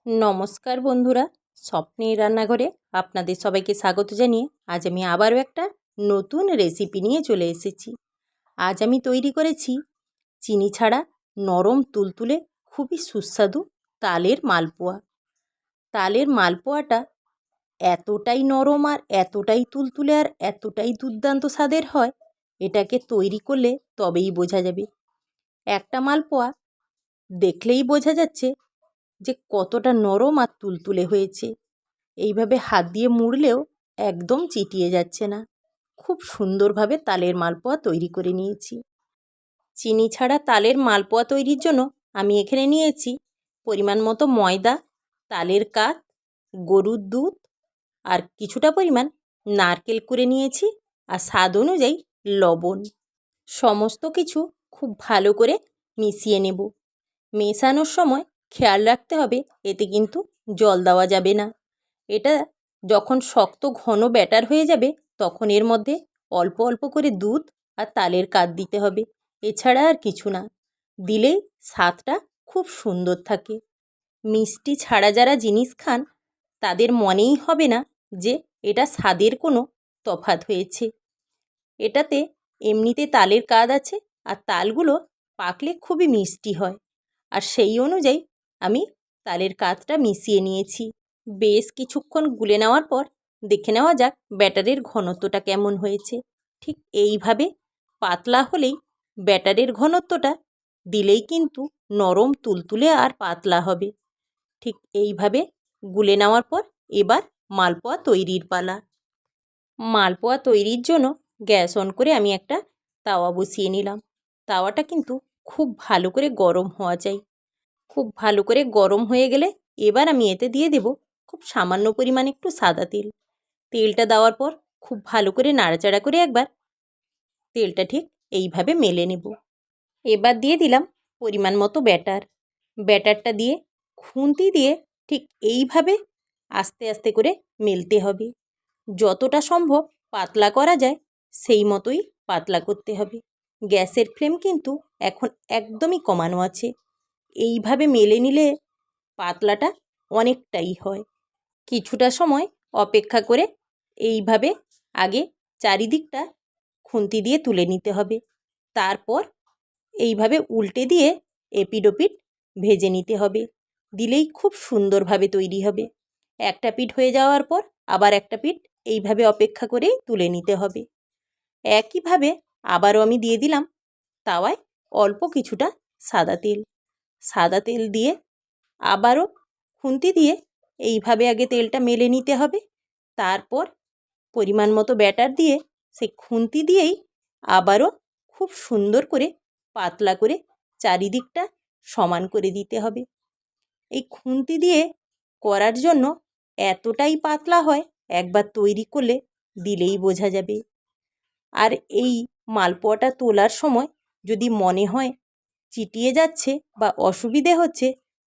নমস্কার বন্ধুরা, স্বপ্নের রান্নাঘরে আপনাদের সবাইকে স্বাগত জানিয়ে আজ আমি আবারও একটা নতুন রেসিপি নিয়ে চলে এসেছি। আজ আমি তৈরি করেছি চিনি ছাড়া নরম তুলতুলে খুবই সুস্বাদু তালের মালপোয়া। তালের মালপোয়াটা এতটাই নরম আর এতটাই তুলতুলে আর এতটাই দুর্দান্ত স্বাদের হয়, এটাকে তৈরি করলে তবেই বোঝা যাবে। একটা মালপোয়া দেখলেই বোঝা যাচ্ছে যে কতটা নরম আর তুলতুলে হয়েছে। এইভাবে হাত দিয়ে মুড়লেও একদম চিটিয়ে যাচ্ছে না। খুব সুন্দরভাবে তালের মালপোয়া তৈরি করে নিয়েছি। চিনি ছাড়া তালের মালপোয়া তৈরির জন্য আমি এখানে নিয়েছি পরিমাণ মতো ময়দা, তালের কাত, গরুর দুধ আর কিছুটা পরিমাণ নারকেল করে নিয়েছি আর স্বাদ অনুযায়ী লবণ। সমস্ত কিছু খুব ভালো করে মিশিয়ে নেব। মেশানোর সময় খেয়াল রাখতে হবে এতে কিন্তু জল দেওয়া যাবে না। এটা যখন শক্ত ঘন ব্যাটার হয়ে যাবে তখন এর মধ্যে অল্প অল্প করে দুধ আর তালের কাত দিতে হবে, এছাড়া আর কিছু না। দিলেই স্বাদটা খুব সুন্দর থাকে। মিষ্টি ছাড়া যারা জিনিস খান তাদের মনেই হবে না যে এটা স্বাদের কোনো তফাৎ হয়েছে। এটাতে এমনিতে তালের কাত আছে আর তালগুলো পাকলে খুবই মিষ্টি হয়, আর সেই অনুযায়ী আমি তালের কাতটা মিশিয়ে নিয়েছি। বেশ কিছুক্ষণ গুলে নেওয়ার পর দেখে নেওয়া যাক ব্যাটারের ঘনত্বটা কেমন হয়েছে। ঠিক এইভাবে পাতলা হলেই ব্যাটারের ঘনত্বটা দিলেই কিন্তু নরম তুলতুলে আর পাতলা হবে। ঠিক এইভাবে গুলে নেওয়ার পর এবার মালপোয়া তৈরির পালা। মালপোয়া তৈরির জন্য গ্যাস অন করে আমি একটা তাওয়া বসিয়ে নিলাম। তাওয়াটা কিন্তু খুব ভালো করে গরম হওয়া চাই। খুব ভালো করে গরম হয়ে গেলে এবার আমি এতে দিয়ে দেব খুব সামান্য পরিমাণে একটু সাদা তেল। তেলটা দেওয়ার পর খুব ভালো করে নাড়াচাড়া করে একবার তেলটা ঠিক এইভাবে মেলে নেব। এবার দিয়ে দিলাম পরিমাণ মতো ব্যাটার। ব্যাটারটা দিয়ে খুন্তি দিয়ে ঠিক এইভাবে আস্তে আস্তে করে মেলতে হবে। যতটা সম্ভব পাতলা করা যায় সেই মতোই পাতলা করতে হবে। গ্যাসের ফ্লেম কিন্তু এখন একদমই কমানো আছে। এইভাবে মেলে নিলে পাতলাটা অনেকটাই হয়। কিছুটা সময় অপেক্ষা করে এইভাবে আগে চারিদিকটা খুন্তি দিয়ে তুলে নিতে হবে। তারপর এইভাবে উল্টে দিয়ে এপিঠ ওপিঠ ভেজে নিতে হবে। দিলেই খুব সুন্দরভাবে তৈরি হবে। একটা পিঠ হয়ে যাওয়ার পর আবার একটা পিঠ এইভাবে অপেক্ষা করেই তুলে নিতে হবে। একইভাবে আবারও আমি দিয়ে দিলাম তাওয়ায় অল্প কিছুটা সাদা তেল। সাদা তেল দিয়ে আবারও খুন্তি দিয়ে এইভাবে আগে তেলটা মেলে নিতে হবে। তারপর পরিমাণ মতো ব্যাটার দিয়ে সেই খুন্তি দিয়েই আবারও খুব সুন্দর করে পাতলা করে চারিদিকটা সমান করে দিতে হবে। এই খুন্তি দিয়ে করার জন্য এতটাই পাতলা হয়, একবার তৈরি করলে দিলেই বোঝা যাবে। আর এই মালপোয়াটা তোলার সময় যদি মনে হয় চিটিয়ে যাচ্ছে বা অসুবিধে হচ্ছে,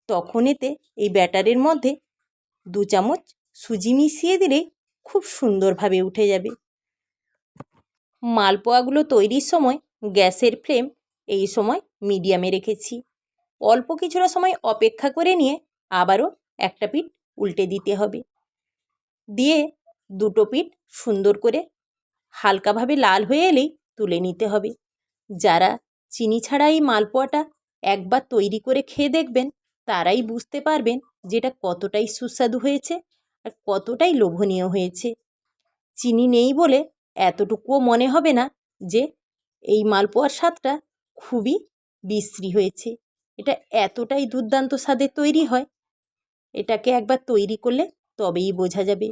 তখন এতে এই ব্যাটারের মধ্যে 2 চামচ সুজি মিশিয়ে দিলেই খুব সুন্দরভাবে উঠে যাবে। মালপোয়াগুলো তৈরির সময় গ্যাসের ফ্লেম এই সময় মিডিয়ামে রেখেছি। অল্প কিছুটা সময় অপেক্ষা করে নিয়ে আবারও একটা পিঠ উল্টে দিতে হবে। দিয়ে দুটো পিঠ সুন্দর করে হালকাভাবে লাল হয়ে এলেই তুলে নিতে হবে। যারা চিনি ছাড়া এই মালপোয়াটা একবার তৈরি করে খেয়ে দেখবেন তারাই বুঝতে পারবেন যেটা কতটাই সুস্বাদু হয়েছে আর কতটাই লোভনীয় হয়েছে। চিনি নেই বলে এতটুকুও মনে হবে না যে এই মালপোয়ার স্বাদটা খুবই বিশ্রী হয়েছে। এটা এতটাই দুর্দান্ত স্বাদের তৈরি হয়, এটাকে একবার তৈরি করলে তবেই বোঝা যাবে।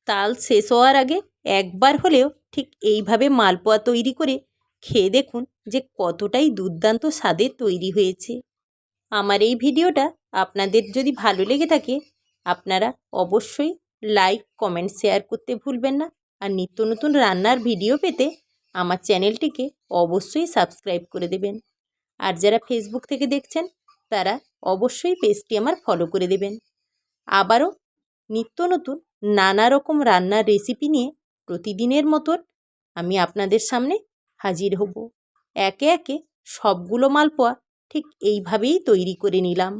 তাল শেষ হওয়ার আগে একবার হলেও ঠিক এইভাবে মালপোয়া তৈরি করে খেয়ে দেখুন যে কতটাই দুর্দান্ত স্বাদের তৈরি হয়েছে। আমার এই ভিডিওটা আপনাদের যদি ভালো লেগে থাকে আপনারা অবশ্যই লাইক, কমেন্ট, শেয়ার করতে ভুলবেন না। আর নিত্য নতুন রান্নার ভিডিও পেতে আমার চ্যানেলটিকে অবশ্যই সাবস্ক্রাইব করে দেবেন। আর যারা ফেসবুক থেকে দেখছেন তারা অবশ্যই পেজটি আমার ফলো করে দেবেন। আবারও নিত্য নতুন নানা রকম রান্নার রেসিপি নিয়ে প্রতিদিনের মতন আমি আপনাদের সামনে হাজির হব। একে একে সবগুলো মালপোয়া ঠিক এইভাবেই তৈরি করে নিলাম।